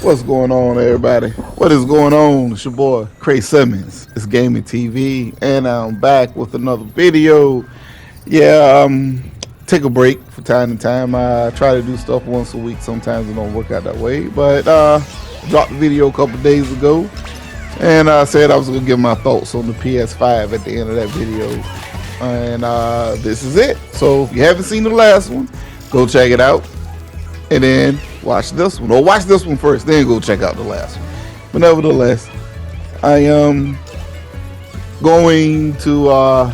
What's going on, everybody? What is going on? It's your boy, Cray Simmons. It's Gaming TV, and I'm back with another video. Yeah, take a break from time to time. I try to do stuff once a week. Sometimes it don't work out that way, but dropped the video a couple days ago, and I said I was gonna give my thoughts on the PS5 at the end of that video, and this is it. So if you haven't seen the last one, go check it out, and then watch this one, or watch this one first, then go check out the last one. But nevertheless, I am going to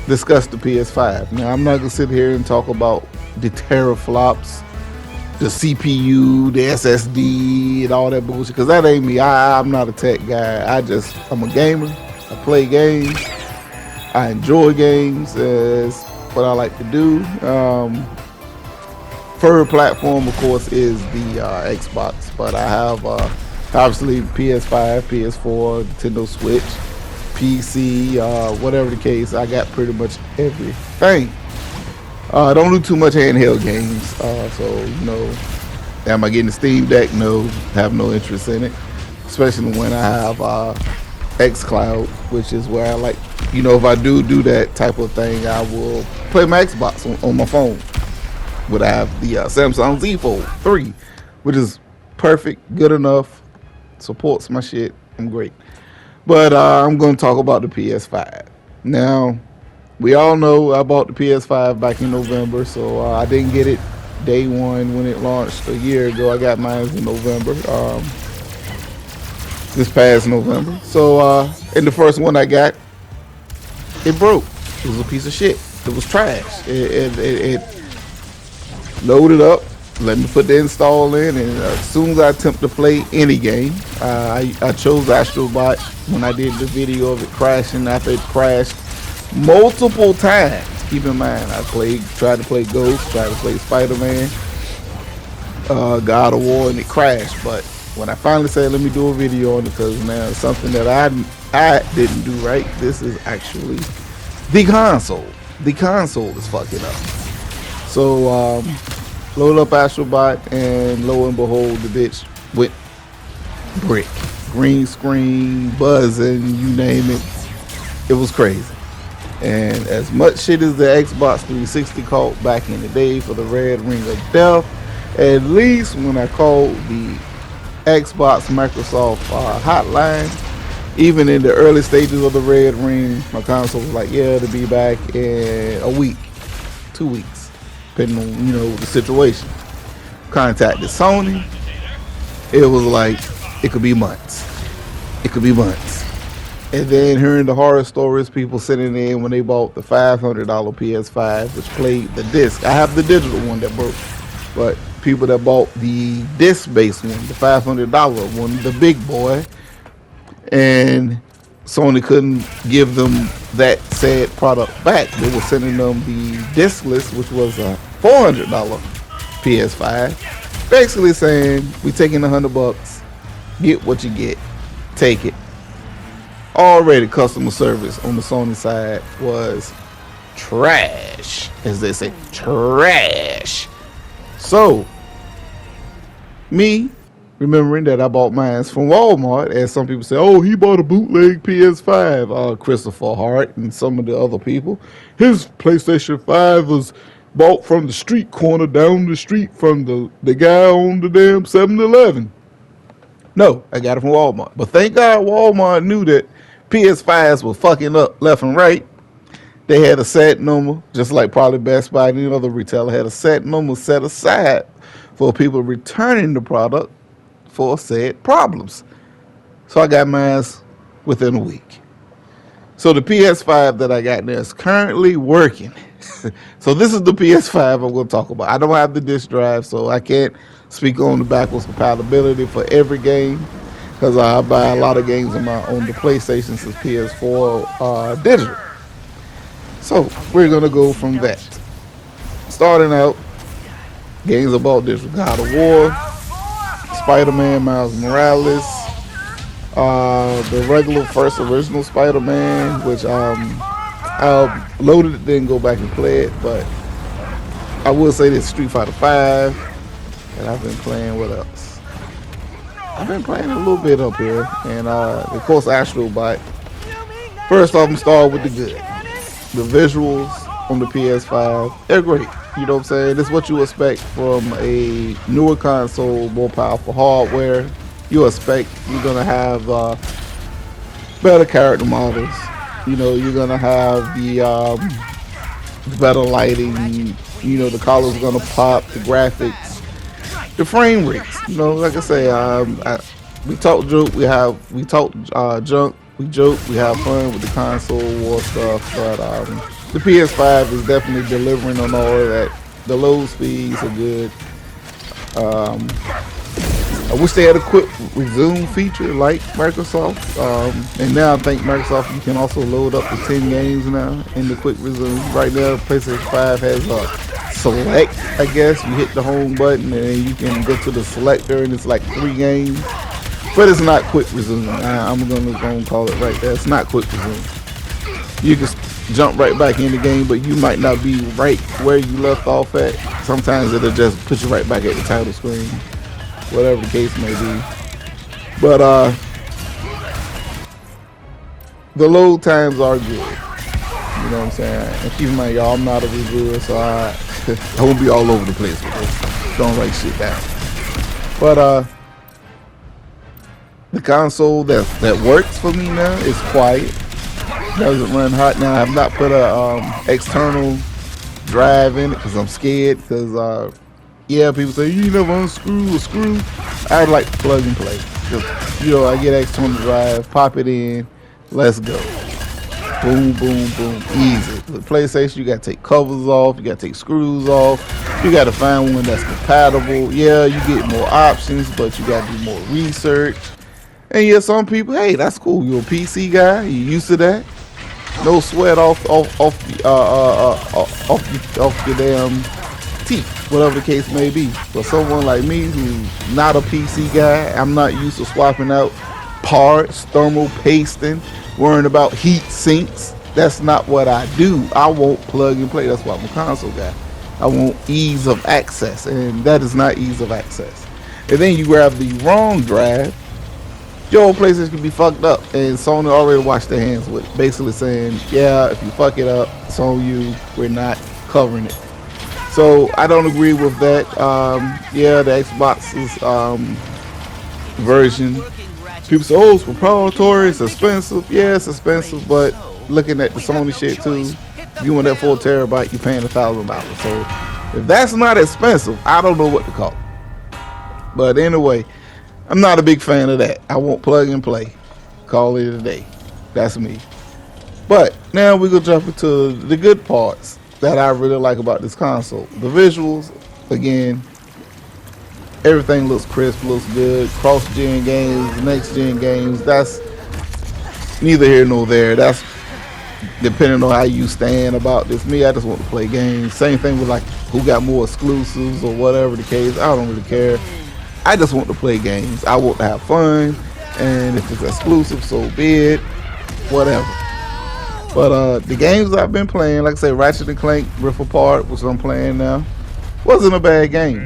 discuss the PS5. Now, I'm not gonna sit here and talk about the teraflops, the CPU, the SSD, and all that bullshit, because that ain't me. I'm not a tech guy. I'm a gamer. I play games. I enjoy games. Is what I like to do. Preferred platform, of course, is the Xbox, but I have obviously PS5, PS4, Nintendo Switch, PC, whatever the case. I got pretty much everything. I don't do too much handheld games, so am I getting the Steam Deck? No, have no interest in it, especially when I have xCloud, which is where I like. If I do that type of thing, I will play my Xbox on my phone. Would I have the Samsung Z Fold 3, which is perfect, good enough, supports my shit. I'm great. But I'm going to talk about the PS5. Now, we all know I bought the PS5 back in November, so I didn't get it day one when it launched a year ago. I got mine in November, this past November. So, and the first one I got, it broke. It was a piece of shit. It was trash. It loaded up, let me put the install in, and as soon as I attempt to play any game, I chose Astrobot when I did the video of it crashing. After it crashed multiple times, keep in mind I tried to play Ghost, tried to play Spider-Man, God of War, and it crashed. But when I finally said let me do a video on it, because now it's something that I didn't do right. This is actually the console. The console is fucking up. So load up Astrobot, and lo and behold, the bitch went brick. Green screen, buzzing, you name it. It was crazy. And as much shit as the Xbox 360 caught back in the day for the red ring of death, at least when I called the Xbox Microsoft hotline, even in the early stages of the red ring, my console was like, yeah, to be back in a week, 2 weeks, depending on the situation. Contacted Sony, it was like it could be months. And then hearing the horror stories, people sitting in when they bought the $500 PS5, which played the disc. I have the digital one that broke, but people that bought the disc-based one, the $500 one, the big boy, and Sony couldn't give them that said product back. They were sending them the discless, which was a $400 PS5, basically saying we taking $100, get what you get, take it. Already customer service on the Sony side was trash, as they say, trash. So me remembering that I bought mine from Walmart, as some people say, oh, he bought a bootleg PS5. Christopher Hart and some of the other people, his PlayStation 5 was bought from the street corner down the street from the guy on the damn 7-Eleven. No, I got it from Walmart. But thank God Walmart knew that PS5s were fucking up left and right. They had a set number, just like probably Best Buy and any other retailer had a set number set aside for people returning the product for said problems. So I got mine within a week. So the PS5 that I got there is currently working. So this is the PS5 I'm going to talk about. I don't have the disc drive, so I can't speak on the backwards compatibility for every game, because I buy a lot of games on the PlayStation since PS4 digital. So we're going to go from that. Starting out, games about digital: God of War, Spider-Man, Miles Morales, the regular first original Spider-Man, which I loaded it, didn't go back and play it, but I will say this: Street Fighter 5, and I've been playing what else? I've been playing a little bit up here, and of course Astrobot. First off, I'm start with the good. The visuals on the PS5, they're great. You know what I'm saying? This is what you expect from a newer console, more powerful hardware. You expect you're gonna have better character models. You know, you're gonna have the better lighting. You know, the colors are gonna pop, the graphics, the frame rates. You know, like I say, we talk joke, we talk junk, we joke, we have fun with the console war stuff, but the PS5 is definitely delivering on all of that. The load speeds are good. I wish they had a quick resume feature like Microsoft. And now I think Microsoft, you can also load up to 10 games now in the quick resume. Right now, PlayStation 5 has a select, I guess. You hit the home button and then you can go to the selector and it's like 3 games. But it's not quick resume. I'm going to call it right there. It's not quick resume. You can jump right back in the game, but you might not be right where you left off at. Sometimes it'll just put you right back at the title screen. Whatever the case may be. But the load times are good. You know what I'm saying? And keep in mind, y'all, I'm not a reviewer, so I won't be all over the place with this. Don't write shit down. But the console that works for me now is quiet. Doesn't run hot now. I have not put a external drive in it because I'm scared. Because yeah, people say you never unscrew or screw. I like to plug and play. Just, you know, I get external drive, pop it in, let's go. Boom, boom, boom, easy. With PlayStation, you gotta take covers off, you gotta take screws off, you gotta find one that's compatible. Yeah, you get more options, but you gotta do more research. And yeah, some people, hey, that's cool. You're a PC guy, you used to that. No sweat off your damn teeth, whatever the case may be. For someone like me who's not a PC guy, I'm not used to swapping out parts, thermal pasting, worrying about heat sinks. That's not what I do. I won't plug and play. That's why I'm a console guy. I want ease of access, and that is not ease of access. And then you grab the wrong drive, your PlayStation can be fucked up, and Sony already washed their hands with it, basically saying, yeah, if you fuck it up, it's on you. We're not covering it. So I don't agree with that. Yeah, the Xbox's version, people say, oh, it's proprietary, it's expensive. Yeah, it's expensive, but looking at the Sony shit too, if you want that 4 terabyte, you're paying $1,000. So if that's not expensive, I don't know what to call it. But anyway, I'm not a big fan of that. I won't plug and play. Call it a day. That's me. But now we're gonna jump into the good parts that I really like about this console. The visuals, again, everything looks crisp, looks good. Cross-gen games, next-gen games, that's neither here nor there. That's depending on how you stand about this. Me, I just want to play games. Same thing with like who got more exclusives or whatever the case. I don't really care. I just want to play games. I want to have fun, and if it's exclusive, so be it. Whatever. But the games I've been playing, like I say, Ratchet & Clank Rift Apart, which I'm playing now, wasn't a bad game.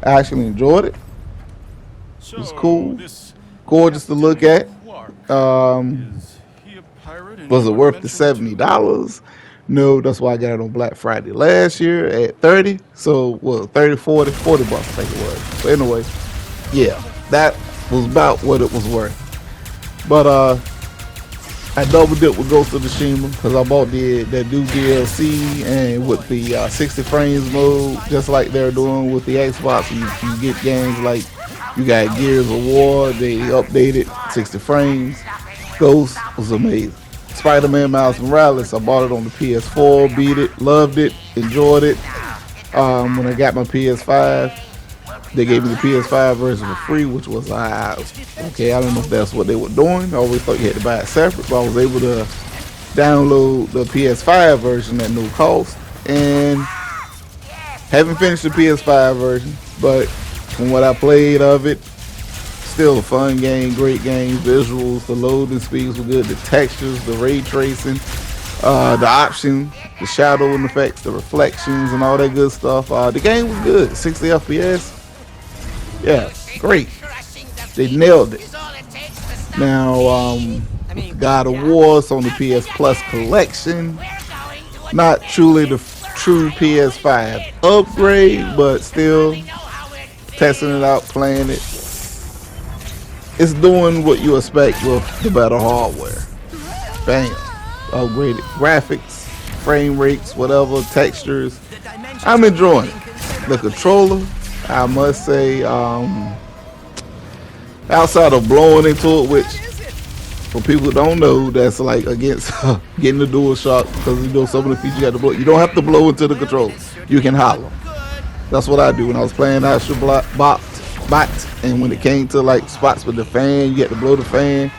I actually enjoyed it. It was cool, gorgeous to look at. Was it worth the $70? No, that's why I got it on Black Friday last year at 30. So, well, 30, 40 bucks, I think it was. So anyway, yeah, that was about what it was worth. But I double dipped with Ghost of Tsushima because I bought that new DLC, and with the 60 frames mode, just like they're doing with the Xbox, you get games like you got Gears of War, they updated 60 frames. Ghost was amazing. Spider-Man Miles Morales, I bought it on the PS4, beat it, loved it, enjoyed it. When I got my PS5, they gave me the PS5 version for free, which was okay. I don't know if that's what they were doing. I always thought you had to buy it separate, but I was able to download the PS5 version at no cost, and haven't finished the PS5 version, but from what I played of it, still a fun game, great game, visuals, the loading speeds were good, the textures, the ray tracing, the option, the shadowing effects, the reflections, and all that good stuff. The game was good, 60 FPS. Yeah, great. They nailed it. Now, God of War on the PS Plus collection. Not truly the true PS5 upgrade, but still testing it out, playing it. It's doing what you expect with the better hardware. Bam. Upgraded graphics, frame rates, whatever, textures. I'm enjoying it. The controller, I must say, outside of blowing into it, which for people who don't know, that's like against getting the DualShock, because you know some of the features you have to blow. You don't have to blow into the controller. You can holler. That's what I do when I was playing Astro Bot, and when it came to like spots with the fan, you had to blow the fan.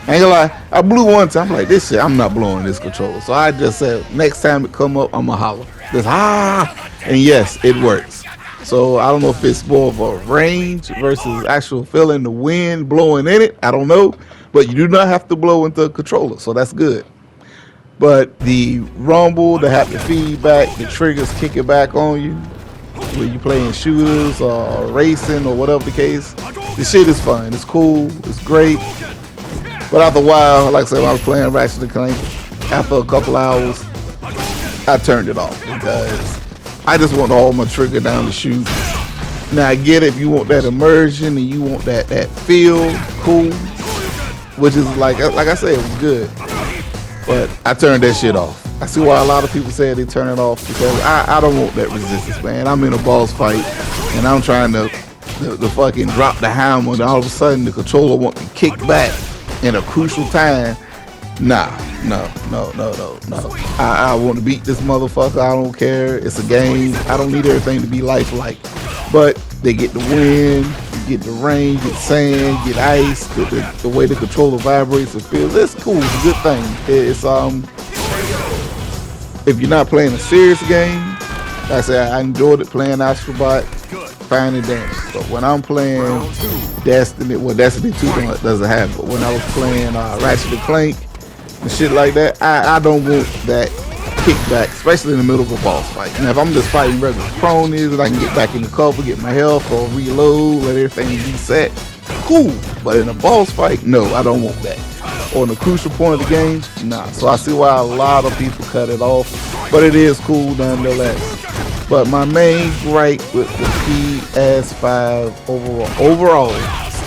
I ain't gonna lie, I blew one time. I'm like, this shit, I'm not blowing this controller. So I just said, next time it come up, I'ma holler. Just and yes, it works. So I don't know if it's more of a range versus actual feeling the wind blowing in it. I don't know, but you do not have to blow into the controller, so that's good. But the rumble, the haptic feedback, the triggers kick it back on you when you playing shooters or racing or whatever the case. This shit is fun. It's cool. It's great. But after a while, like I said, when I was playing Ratchet & Clank, after a couple hours, I turned it off because I just want to hold my trigger down to shoot. Now I get it if you want that immersion and you want that feel, cool, which is like I said, it was good. But I turned that shit off. I see why a lot of people say they turn it off, because I don't want that resistance, man. I'm in a boss fight and I'm trying to fucking drop the hammer, and all of a sudden the controller wants to kick back in a crucial time. Nah, no. I want to beat this motherfucker. I don't care. It's a game. I don't need everything to be lifelike. But they get the wind, you get the rain, get sand, get ice, the way the controller vibrates and feels. It's cool. It's a good thing. It's if you're not playing a serious game, like I said, I enjoyed it playing Astrobot, fine and dandy. But when I'm playing Destiny, well, Destiny 2 doesn't have it. But when I was playing Ratchet & Clank and shit like that, I don't want that kickback, especially in the middle of a boss fight. Now, if I'm just fighting regular cronies and I can get back in the cover, get my health or reload, let everything reset, cool. But in a boss fight, no, I don't want that. Or in a crucial point of the game, nah. So I see why a lot of people cut it off, but it is cool nonetheless. But my main gripe with the PS5 overall,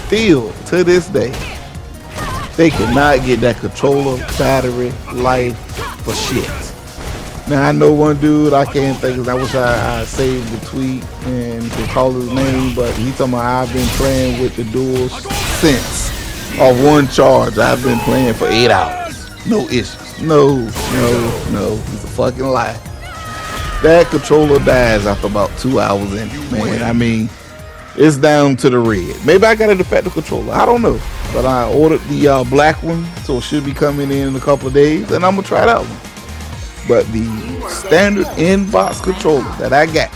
still to this day, they cannot get that controller battery life for shit. Now I know one dude, I can't think of, I wish I saved the tweet and could call his name, but he talking about I've been playing with the Dual since on one charge. I've been playing for 8 hours. No issues. No. It's a fucking lie. That controller dies after about 2 hours in it, man. I mean, it's down to the red. Maybe I got a defective controller. I don't know. But I ordered the black one, so it should be coming in a couple of days, and I'm going to try that one. But the standard in-box controller that I got,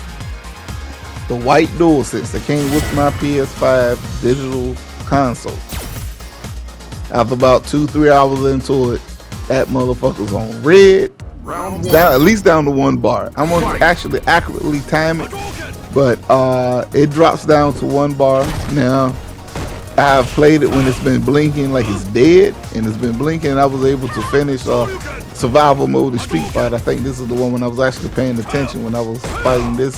the white DualSense that came with my PS5 digital console, after about 2-3 hours into it, that motherfucker's on red, down, at least down to 1 bar. I'm gonna actually accurately time it, but it drops down to 1 bar. Now, I've played it when it's been blinking like it's dead, and it's been blinking, and I was able to finish survival mode in Street Fighter. I think this is the one when I was actually paying attention when I was fighting this.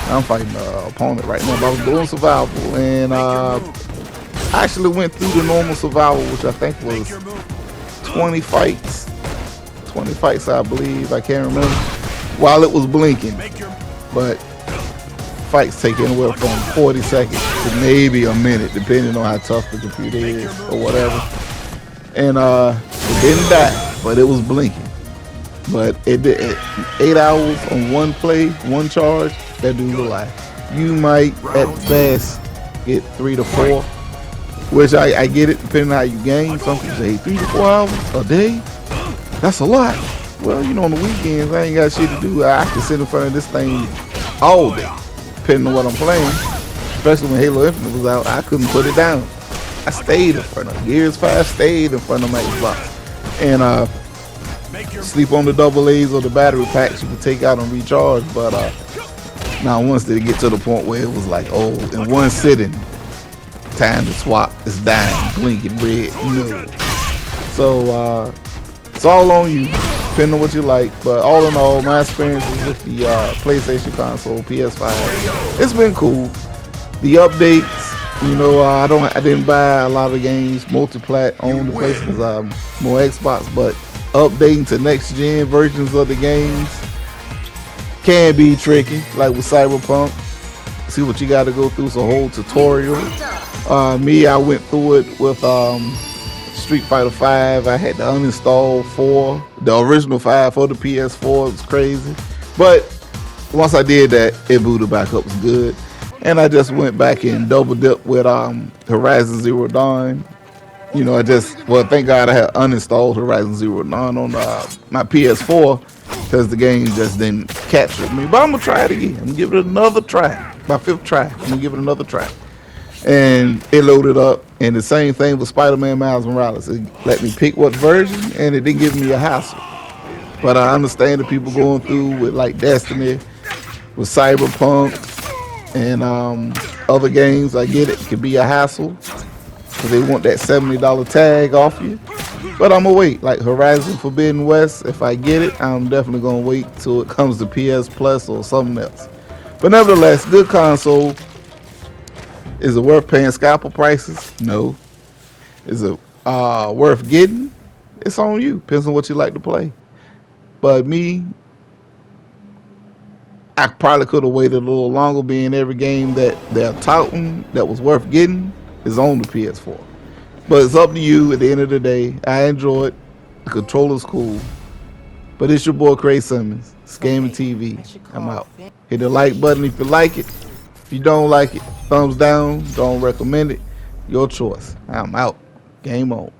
I'm fighting the opponent right now, but I was doing survival, and I actually went through the normal survival, which I think was 20 fights. 20 fights, I believe. I can't remember. While it was blinking. But fights take anywhere from 40 seconds to maybe a minute, depending on how tough the computer is or whatever. And it didn't die, but it was blinking. But it did 8 hours on one play, one charge. That dude's a lie. You might at best get 3 to 4. Which I get it, depending on how you game. Some people say 3 to 4 hours a day. That's a lot. Well, you know, on the weekends, I ain't got shit to do. I can sit in front of this thing all day, depending on what I'm playing. Especially when Halo Infinite was out, I couldn't put it down. I stayed in front of it. Gears 5 stayed in front of my Xbox. And sleep on the AA or the battery packs you can take out and recharge. But now once they get to the point where it was like, oh, in one sitting, time to swap. It's dying, blinking red. No. So it's all on you, depending on what you like. But all in all, my experiences with the PlayStation console, PS5, it's been cool. The updates, you know, I didn't buy a lot of games multi-plat on the place because I'm more Xbox, but updating to next gen versions of the games can be tricky, like with Cyberpunk. See what you got to go through. It's a whole tutorial. I went through it with Street Fighter 5. I had to uninstall 4, the original 5 for the PS4. It was crazy, but once I did that, it booted back up. It was good, and I just went back and double dipped with Horizon Zero Dawn. You know, thank God I had uninstalled Horizon Zero Dawn on my PS4 because the game just didn't capture me. But I'm gonna try it again. I'm gonna give it another try. My 5th try. I'm gonna give it another try. And it loaded up, and the same thing with Spider-Man Miles Morales. It let me pick what version, and it didn't give me a hassle. But I understand the people going through with like Destiny, with Cyberpunk, and other games. I get it. It could be a hassle because they want that $70 tag off you. But I'm gonna wait. Like Horizon Forbidden West, if I get it, I'm definitely gonna wait till it comes to PS Plus or something else. But nevertheless, good console. Is it worth paying scalper prices? No. Is it worth getting? It's on you. Depends on what you like to play. But me, I probably could have waited a little longer, being every game that they're touting that was worth getting is on the PS4. But it's up to you at the end of the day. I enjoy it. The controller's cool. But it's your boy Craig Simmons. It's Gaming TV. I'm out. Hit the like button if you like it. If you don't like it, thumbs down. Don't recommend it. Your choice. I'm out. Game on.